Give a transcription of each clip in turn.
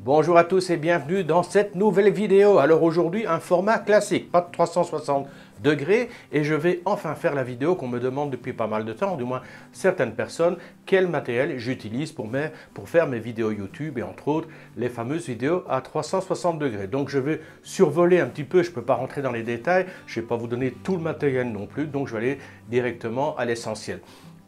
Bonjour à tous et bienvenue dans cette nouvelle vidéo. Alors aujourd'hui, un format classique, pas de 360 degrés, et je vais enfin faire la vidéo qu'on me demande depuis pas mal de temps, du moins certaines personnes, quel matériel j'utilise pour faire mes vidéos YouTube et entre autres les fameuses vidéos à 360 degrés. Donc je vais survoler un petit peu, je ne peux pas rentrer dans les détails, je ne vais pas vous donner tout le matériel non plus, donc je vais aller directement à l'essentiel.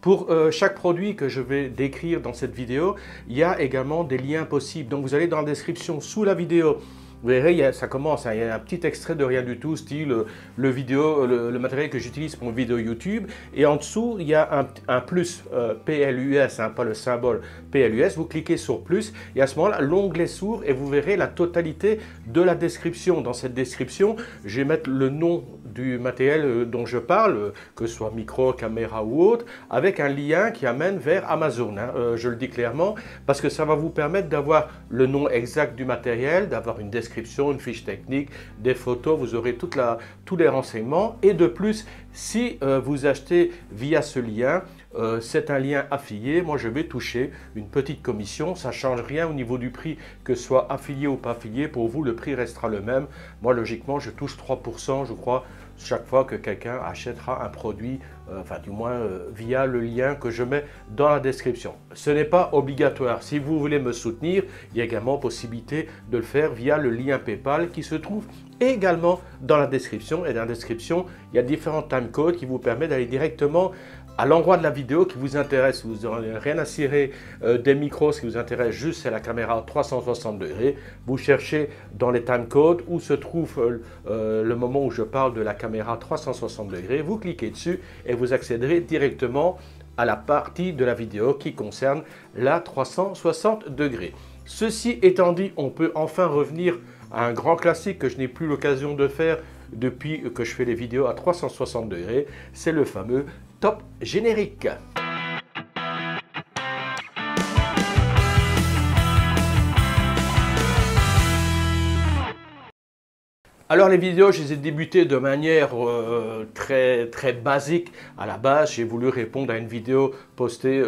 Pour chaque produit que je vais décrire dans cette vidéo, il y a également des liens possibles. Donc vous allez dans la description sous la vidéo. Vous verrez, ça commence, il y a un petit extrait de rien du tout, style le matériel que j'utilise pour une vidéo YouTube. Et en dessous, il y a un plus PLUS, pas le symbole PLUS. Vous cliquez sur plus et à ce moment-là, l'onglet s'ouvre et vous verrez la totalité de la description. Dans cette description, je vais mettre le nom du matériel dont je parle, que ce soit micro, caméra ou autre, avec un lien qui amène vers Amazon. Je le dis clairement, parce que ça va vous permettre d'avoir le nom exact du matériel, d'avoir une description, une fiche technique, des photos, vous aurez tous les renseignements. Et de plus, si vous achetez via ce lien, c'est un lien affilié, moi je vais toucher une petite commission, ça ne change rien au niveau du prix, que ce soit affilié ou pas affilié, pour vous le prix restera le même. Moi logiquement je touche 3% je crois, chaque fois que quelqu'un achètera un produit, du moins via le lien que je mets dans la description. Ce n'est pas obligatoire, si vous voulez me soutenir, il y a également possibilité de le faire via le lien PayPal qui se trouve également dans la description. Et dans la description, il y a différents timecodes qui vous permettent d'aller directement à l'endroit de la vidéo qui vous intéresse. Vous n'aurez rien à cirer des micros, ce qui vous intéresse juste c'est la caméra 360 degrés. Vous cherchez dans les timecodes où se trouve le moment où je parle de la caméra 360 degrés. Vous cliquez dessus et vous accéderez directement à la partie de la vidéo qui concerne la 360 degrés. Ceci étant dit, on peut enfin revenir à un grand classique que je n'ai plus l'occasion de faire depuis que je fais les vidéos à 360 degrés, c'est le fameux top générique. Alors les vidéos, je les ai débutées de manière très basique. À la base, j'ai voulu répondre à une vidéo postée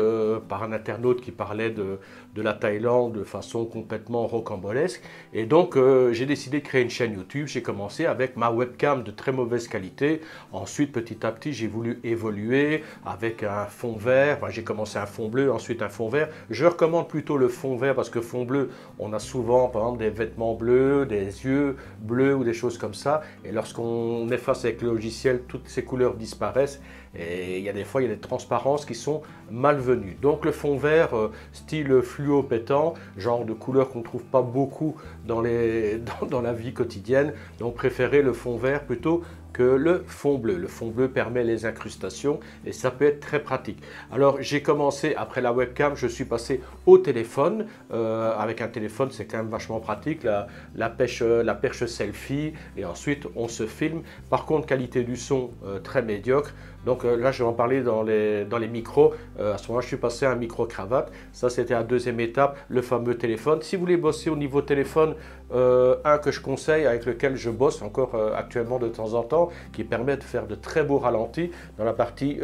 par un internaute qui parlait de la Thaïlande de façon complètement rocambolesque. Et donc, j'ai décidé de créer une chaîne YouTube. J'ai commencé avec ma webcam de très mauvaise qualité. Ensuite, petit à petit, j'ai voulu évoluer avec un fond vert. Enfin, j'ai commencé un fond bleu, ensuite un fond vert. Je recommande plutôt le fond vert parce que fond bleu, on a souvent, par exemple, des vêtements bleus, des yeux bleus ou des choses comme ça, et lorsqu'on efface avec le logiciel, toutes ces couleurs disparaissent et il y a des fois il y a des transparences qui sont malvenues. Donc le fond vert style fluo pétant, genre de couleur qu'on ne trouve pas beaucoup dans la vie quotidienne, donc préférez le fond vert plutôt que le fond bleu. Le fond bleu permet les incrustations et ça peut être très pratique. Alors j'ai commencé après la webcam, je suis passé au téléphone. Avec un téléphone, c'est quand même vachement pratique, la perche selfie, et ensuite on se filme. Par contre, qualité du son très médiocre. Donc là, je vais en parler dans les micros. À ce moment-là, je suis passé à un micro-cravate. Ça, c'était la deuxième étape, le fameux téléphone. Si vous voulez bosser au niveau téléphone, un que je conseille, avec lequel je bosse encore actuellement de temps en temps, qui permet de faire de très beaux ralentis. Dans la partie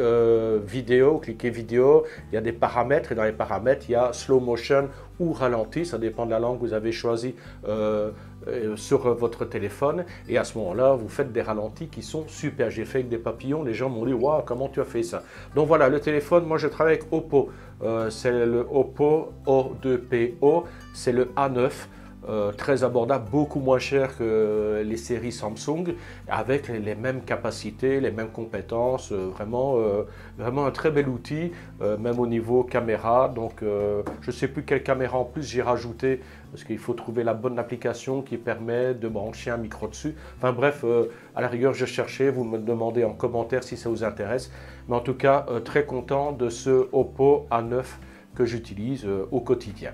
vidéo, cliquez vidéo, il y a des paramètres, et dans les paramètres, il y a slow motion ou ralenti, ça dépend de la langue que vous avez choisi sur votre téléphone, et à ce moment-là, vous faites des ralentis qui sont super. J'ai fait avec des papillons, les gens m'ont dit « Waouh, comment tu as fait ça ?» Donc voilà, le téléphone, moi je travaille avec Oppo, c'est le Oppo O2PO, c'est le A9. Très abordable, beaucoup moins cher que les séries Samsung, avec les mêmes capacités, les mêmes compétences, vraiment un très bel outil, même au niveau caméra. Donc je ne sais plus quelle caméra en plus j'ai rajouté, parce qu'il faut trouver la bonne application qui permet de brancher un micro dessus. Enfin bref, à la rigueur je cherchais, vous me demandez en commentaire si ça vous intéresse. Mais en tout cas, très content de ce Oppo A9 que j'utilise au quotidien.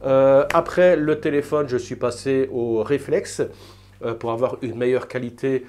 Après le téléphone, je suis passé au réflexe pour avoir une meilleure qualité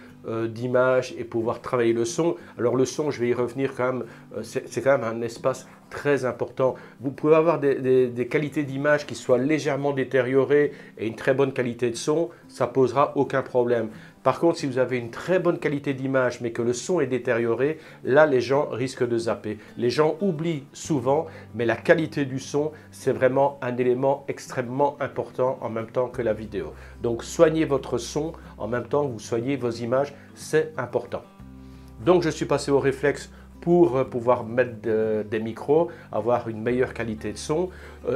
d'image et pouvoir travailler le son. Alors le son, je vais y revenir quand même, c'est quand même un espace très important. Vous pouvez avoir des qualités d'image qui soient légèrement détériorées et une très bonne qualité de son, ça posera aucun problème. Par contre, si vous avez une très bonne qualité d'image, mais que le son est détérioré, là, les gens risquent de zapper. Les gens oublient souvent, mais la qualité du son, c'est vraiment un élément extrêmement important en même temps que la vidéo. Donc, soignez votre son en même temps que vous soignez vos images, c'est important. Donc, je suis passé au réflexe pour pouvoir mettre des micros, avoir une meilleure qualité de son.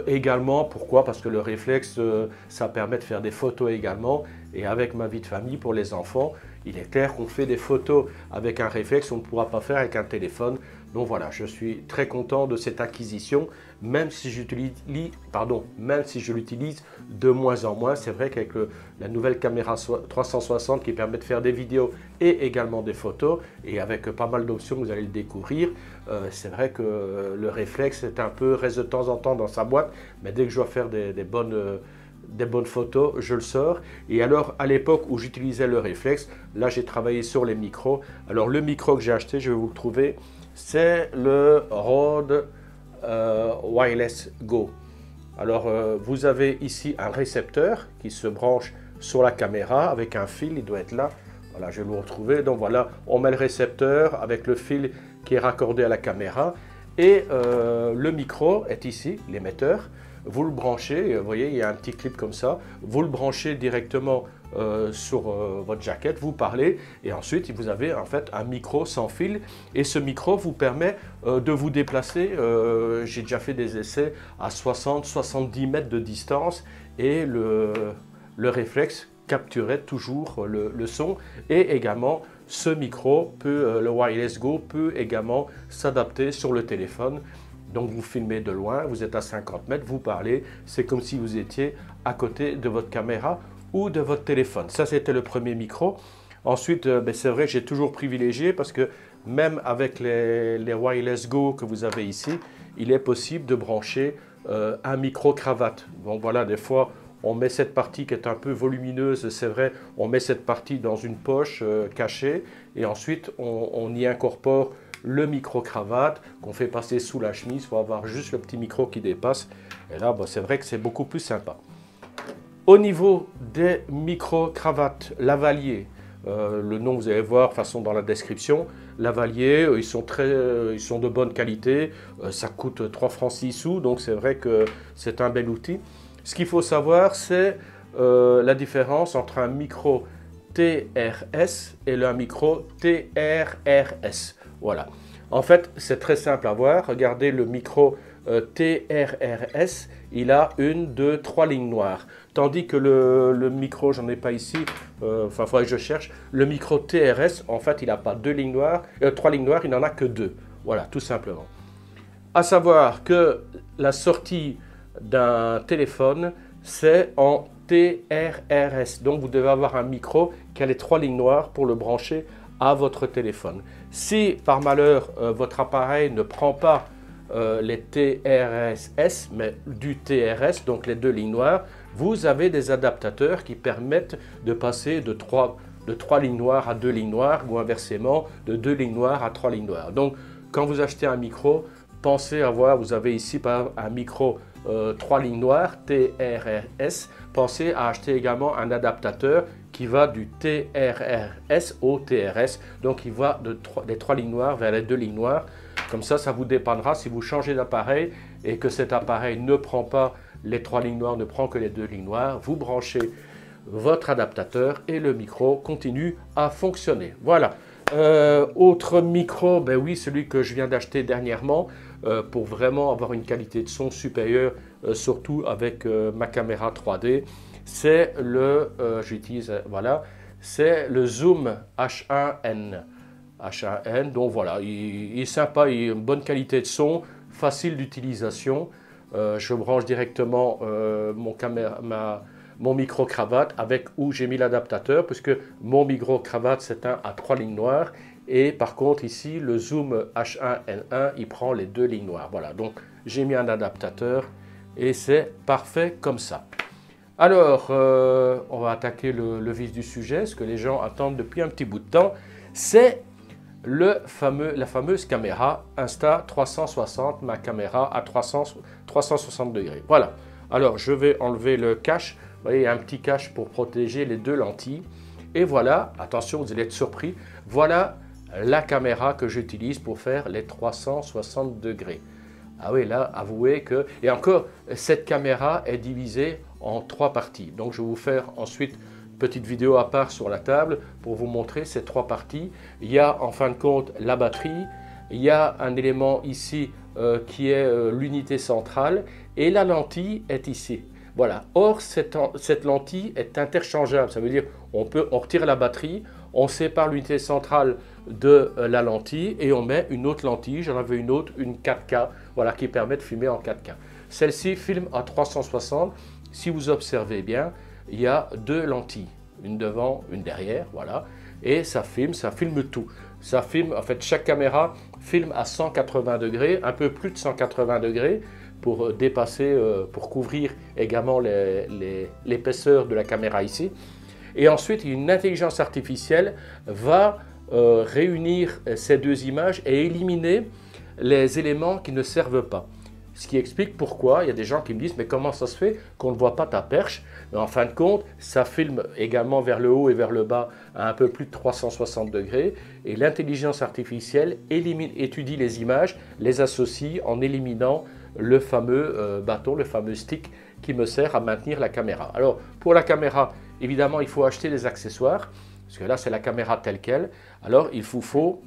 Également, pourquoi? Parce que le réflexe, ça permet de faire des photos également. Et avec ma vie de famille pour les enfants, il est clair qu'on fait des photos avec un réflexe, on ne pourra pas faire avec un téléphone. Donc voilà, je suis très content de cette acquisition, même si je l'utilise de moins en moins. C'est vrai qu'avec la nouvelle caméra 360 qui permet de faire des vidéos et également des photos, et avec pas mal d'options, vous allez le découvrir, c'est vrai que le réflexe est un peu, reste de temps en temps dans sa boîte, mais dès que je dois faire des bonnes photos, je le sors. Et alors, à l'époque où j'utilisais le réflexe, là, j'ai travaillé sur les micros. Alors, le micro que j'ai acheté, je vais vous le trouver, c'est le Rode Wireless Go. Alors, vous avez ici un récepteur qui se branche sur la caméra avec un fil, il doit être là. Voilà, je vais le retrouver. Donc voilà, on met le récepteur avec le fil qui est raccordé à la caméra. Et le micro est ici, l'émetteur. Vous le branchez, vous voyez, il y a un petit clip comme ça. Vous le branchez directement sur votre jaquette, vous parlez et ensuite vous avez en fait un micro sans fil et ce micro vous permet de vous déplacer. J'ai déjà fait des essais à 60-70 mètres de distance et le réflexe capturait toujours le son et également ce micro le Wireless Go peut également s'adapter sur le téléphone. Donc vous filmez de loin, vous êtes à 50 mètres, vous parlez, c'est comme si vous étiez à côté de votre caméra ou de votre téléphone. Ça, c'était le premier micro. Ensuite, c'est vrai que j'ai toujours privilégié parce que même avec les Wireless Go que vous avez ici, il est possible de brancher un micro-cravate. Donc voilà, des fois, on met cette partie qui est un peu volumineuse, c'est vrai, on met cette partie dans une poche cachée et ensuite, on y incorpore le micro-cravate qu'on fait passer sous la chemise pour avoir juste le petit micro qui dépasse. Et là, c'est vrai que c'est beaucoup plus sympa. Au niveau des micro-cravates lavaliers, le nom vous allez voir de toute façon dans la description, lavaliers, ils sont de bonne qualité, ça coûte 3 francs 6 sous, donc c'est vrai que c'est un bel outil. Ce qu'il faut savoir, c'est la différence entre un micro TRS et un micro TRRS. Voilà. En fait, c'est très simple à voir. Regardez le micro TRRS, il a 1, 2, 3 lignes noires. Tandis que le micro, j'en ai pas ici, enfin, il faudrait que je cherche. Le micro TRS, en fait, il n'a pas 3 lignes noires, il n'en a que 2. Voilà, tout simplement. À savoir que la sortie d'un téléphone, c'est en TRRS. Donc, vous devez avoir un micro qui a les 3 lignes noires pour le brancher à votre téléphone. Si par malheur votre appareil ne prend pas les TRS, mais du TRS, donc les 2 lignes noires, vous avez des adaptateurs qui permettent de passer de 3 lignes noires à 2 lignes noires ou inversement de 2 lignes noires à 3 lignes noires. Donc quand vous achetez un micro, pensez avoir, vous avez ici par exemple un micro 3 lignes noires TRRS, pensez à acheter également un adaptateur qui va du TRRS au TRS, donc il va des 3 lignes noires vers les 2 lignes noires. Comme ça, ça vous dépendra si vous changez d'appareil et que cet appareil ne prend pas les 3 lignes noires, ne prend que les 2 lignes noires, vous branchez votre adaptateur et le micro continue à fonctionner. Voilà. Autre micro, ben oui, celui que je viens d'acheter dernièrement pour vraiment avoir une qualité de son supérieure, surtout avec ma caméra 3D. C'est c'est le Zoom H1N. Donc voilà, il est sympa, il a une bonne qualité de son, facile d'utilisation. Je branche directement mon micro-cravate avec où j'ai mis l'adaptateur, puisque mon micro-cravate c'est un à 3 lignes noires. Et par contre ici, le Zoom H1N1, il prend les 2 lignes noires. Voilà, donc j'ai mis un adaptateur et c'est parfait comme ça. Alors, on va attaquer le vif du sujet, ce que les gens attendent depuis un petit bout de temps, c'est la fameuse caméra Insta360, ma caméra à 360 degrés. Voilà, alors je vais enlever le cache, vous voyez, il y a un petit cache pour protéger les 2 lentilles. Et voilà, attention, vous allez être surpris, voilà la caméra que j'utilise pour faire les 360 degrés. Ah oui, là, avouez que... Et encore, cette caméra est divisée en 3 parties. Donc, je vais vous faire ensuite une petite vidéo à part sur la table pour vous montrer ces 3 parties. Il y a, en fin de compte, la batterie. Il y a un élément ici qui est l'unité centrale. Et la lentille est ici. Voilà. Or, cette lentille est interchangeable. Ça veut dire on retire la batterie, on sépare l'unité centrale de la lentille et on met une autre lentille. J'en avais une autre, une 4K, voilà, qui permet de filmer en 4K. Celle-ci filme à 360. Si vous observez bien, il y a 2 lentilles, une devant, une derrière, voilà. Et ça filme tout. Ça filme, en fait, chaque caméra filme à 180 degrés, un peu plus de 180 degrés, pour dépasser, pour couvrir également l'épaisseur de la caméra ici. Et ensuite, une intelligence artificielle va réunir ces 2 images et éliminer les éléments qui ne servent pas. Ce qui explique pourquoi il y a des gens qui me disent « mais comment ça se fait qu'on ne voit pas ta perche ?» Mais en fin de compte, ça filme également vers le haut et vers le bas à un peu plus de 360 degrés et l'intelligence artificielle étudie les images, les associe en éliminant le fameux bâton, le fameux stick qui me sert à maintenir la caméra. Alors pour la caméra, évidemment, il faut acheter des accessoires parce que là c'est la caméra telle qu'elle. Alors il vous faut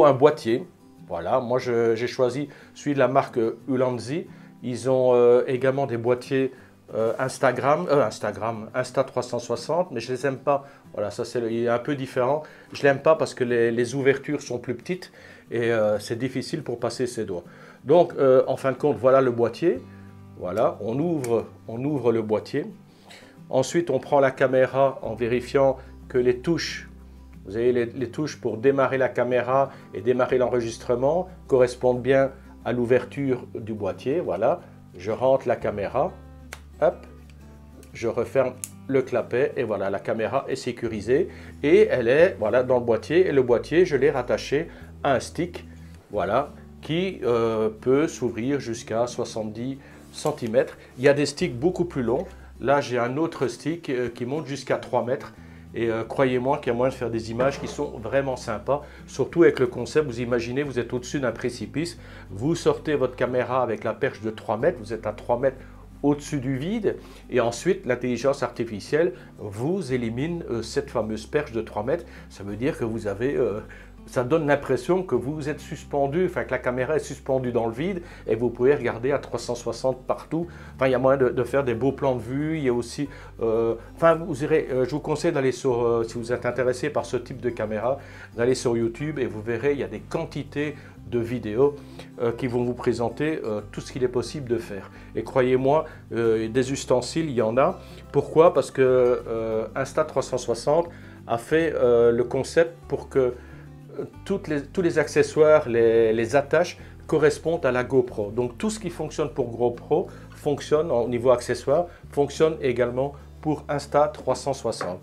un boîtier. Voilà, moi j'ai choisi celui de la marque Ulanzi. Ils ont également des boîtiers Insta360, mais je les aime pas. Voilà, ça il est un peu différent. Je l'aime pas parce que les ouvertures sont plus petites et c'est difficile pour passer ses doigts. Donc en fin de compte, voilà le boîtier. Voilà, on ouvre le boîtier. Ensuite, on prend la caméra en vérifiant que les touches, vous avez les touches pour démarrer la caméra et démarrer l'enregistrement, correspondent bien à l'ouverture du boîtier. Voilà, je rentre la caméra, hop, je referme le clapet et voilà, la caméra est sécurisée et elle est voilà, dans le boîtier. Et le boîtier, je l'ai rattaché à un stick, voilà, qui peut s'ouvrir jusqu'à 70 cm. Il y a des sticks beaucoup plus longs. Là, j'ai un autre stick qui monte jusqu'à 3 mètres. Et croyez-moi qu'il y a moyen de faire des images qui sont vraiment sympas. Surtout avec le concept, vous imaginez, vous êtes au-dessus d'un précipice. Vous sortez votre caméra avec la perche de 3 mètres. Vous êtes à 3 mètres au-dessus du vide. Et ensuite, l'intelligence artificielle vous élimine cette fameuse perche de 3 mètres. Ça veut dire que vous avez... ça donne l'impression que vous êtes suspendu, enfin que la caméra est suspendue dans le vide et vous pouvez regarder à 360 partout. Enfin, il y a moyen de faire des beaux plans de vue. Il y a aussi, enfin, vous irez, je vous conseille d'aller sur, si vous êtes intéressé par ce type de caméra, d'aller sur YouTube et vous verrez, il y a des quantités de vidéos qui vont vous présenter tout ce qu'il est possible de faire. Et croyez-moi, des ustensiles, il y en a. Pourquoi? Parce que Insta360 a fait le concept pour que tous les accessoires, les attaches correspondent à la GoPro. Donc tout ce qui fonctionne pour GoPro fonctionne au niveau accessoire, fonctionne également pour Insta360.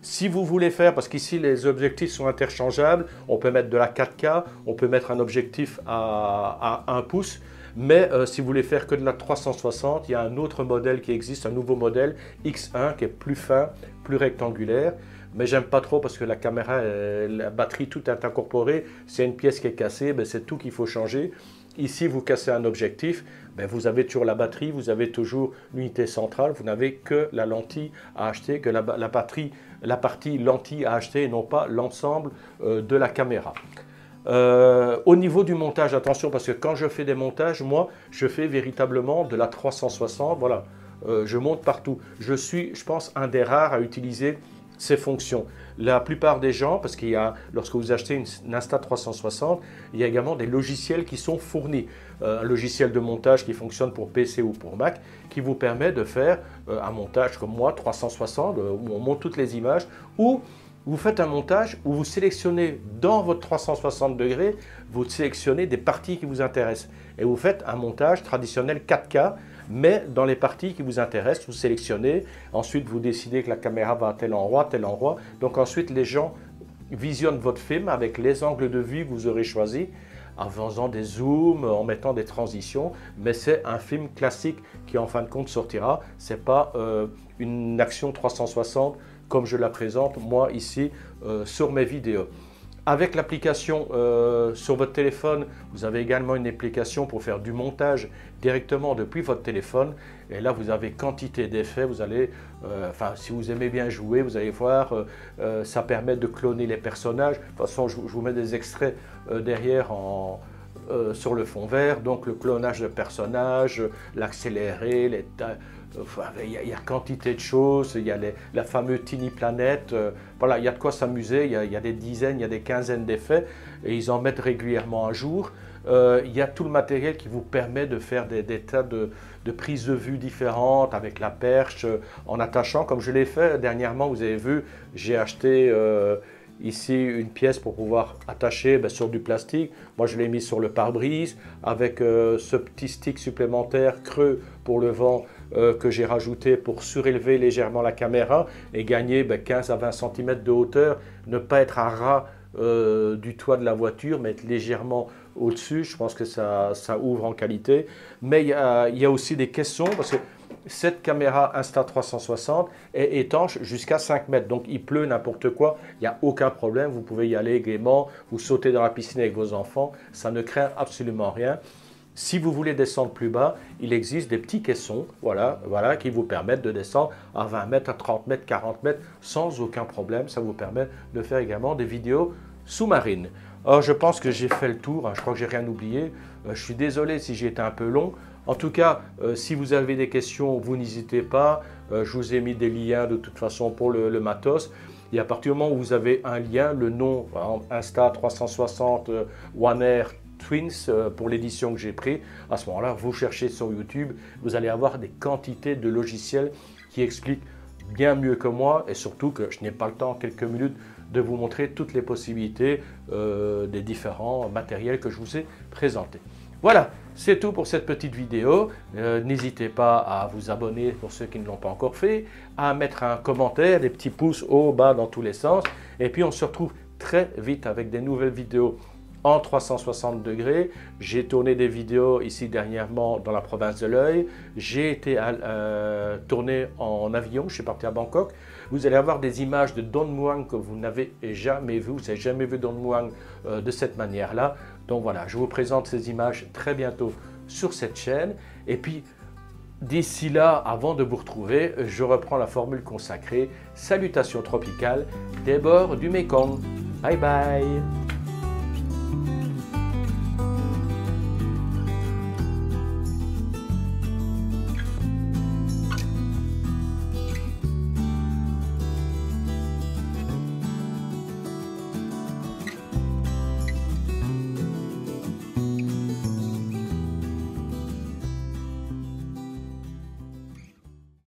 Si vous voulez faire, parce qu'ici les objectifs sont interchangeables, on peut mettre de la 4K, on peut mettre un objectif à 1 pouce, mais si vous voulez faire que de la 360, il y a un autre modèle qui existe, un nouveau modèle X1 qui est plus fin, plus rectangulaire. Mais j'aime pas trop parce que la caméra, la batterie, tout est incorporé. C'est une pièce qui est cassée, ben c'est tout qu'il faut changer. Ici, vous cassez un objectif, ben vous avez toujours la batterie, vous avez toujours l'unité centrale. Vous n'avez que la lentille à acheter, que la partie lentille à acheter et non pas l'ensemble de la caméra. Au niveau du montage, attention, parce que quand je fais des montages, moi, je fais véritablement de la 360. Voilà, je monte partout. Je suis, je pense, un des rares à utiliser ces fonctions. La plupart des gens, parce qu'il y a, lorsque vous achetez une Insta360, il y a également des logiciels qui sont fournis. Un logiciel de montage qui fonctionne pour PC ou pour Mac, qui vous permet de faire un montage comme moi, 360, où on monte toutes les images, ou vous faites un montage où vous sélectionnez dans votre 360 degrés, vous sélectionnez des parties qui vous intéressent. Et vous faites un montage traditionnel 4K, mais dans les parties qui vous intéressent, vous sélectionnez. Ensuite, vous décidez que la caméra va à tel endroit, tel endroit. Donc ensuite, les gens visionnent votre film avec les angles de vue que vous aurez choisis, en faisant des zooms, en mettant des transitions. Mais c'est un film classique qui, en fin de compte, sortira. Ce n'est pas une action 360 comme je la présente moi ici sur mes vidéos. Avec l'application sur votre téléphone, vous avez également une application pour faire du montage directement depuis votre téléphone. Et là, vous avez quantité d'effets. Vous allez, si vous aimez bien jouer, vous allez voir, ça permet de cloner les personnages. De toute façon, je vous mets des extraits derrière sur le fond vert. Donc, le clonage de personnages, l'accéléré, il y a quantité de choses, il y a la fameuse Tiny Planet, voilà, il y a de quoi s'amuser, il y a des dizaines, il y a des quinzaines d'effets et ils en mettent régulièrement à jour. Il y a tout le matériel qui vous permet de faire des tas de prises de vue différentes avec la perche, en attachant, comme je l'ai fait dernièrement, vous avez vu, j'ai acheté ici une pièce pour pouvoir attacher sur du plastique. Moi je l'ai mis sur le pare-brise avec ce petit stick supplémentaire creux pour le vent que j'ai rajouté pour surélever légèrement la caméra et gagner 15 à 20 cm de hauteur, ne pas être à ras du toit de la voiture, mais être légèrement au-dessus. Je pense que ça ouvre en qualité. Mais il y a aussi des caissons parce que cette caméra Insta360 est étanche jusqu'à 5 mètres. Donc il pleut n'importe quoi, il n'y a aucun problème. Vous pouvez y aller gaiement, vous sautez dans la piscine avec vos enfants, ça ne craint absolument rien. Si vous voulez descendre plus bas, il existe des petits caissons voilà, qui vous permettent de descendre à 20 mètres, à 30 mètres, 40 mètres sans aucun problème. Ça vous permet de faire également des vidéos sous-marines. Alors, je pense que j'ai fait le tour, hein, je crois que j'ai rien oublié. Je suis désolé si j'ai été un peu long. En tout cas, si vous avez des questions, vous n'hésitez pas. Je vous ai mis des liens de toute façon pour le matos. Et à partir du moment où vous avez un lien, le nom Insta360 One Air Twins pour l'édition que j'ai pris, à ce moment-là, vous cherchez sur YouTube, vous allez avoir des quantités de logiciels qui expliquent bien mieux que moi et surtout que je n'ai pas le temps en quelques minutes de vous montrer toutes les possibilités des différents matériels que je vous ai présentés. Voilà, c'est tout pour cette petite vidéo. N'hésitez pas à vous abonner pour ceux qui ne l'ont pas encore fait, à mettre un commentaire, des petits pouces haut, bas dans tous les sens. Et puis on se retrouve très vite avec des nouvelles vidéos en 360 degrés. J'ai tourné des vidéos ici dernièrement dans la province de l'Œil. J'ai été tourné en avion, je suis parti à Bangkok. Vous allez avoir des images de Don Muang que vous n'avez jamais vu. Vous n'avez jamais vu Don Muang de cette manière-là. Donc voilà, je vous présente ces images très bientôt sur cette chaîne. Et puis, d'ici là, avant de vous retrouver, je reprends la formule consacrée. Salutations tropicales des bords du Mékong. Bye bye.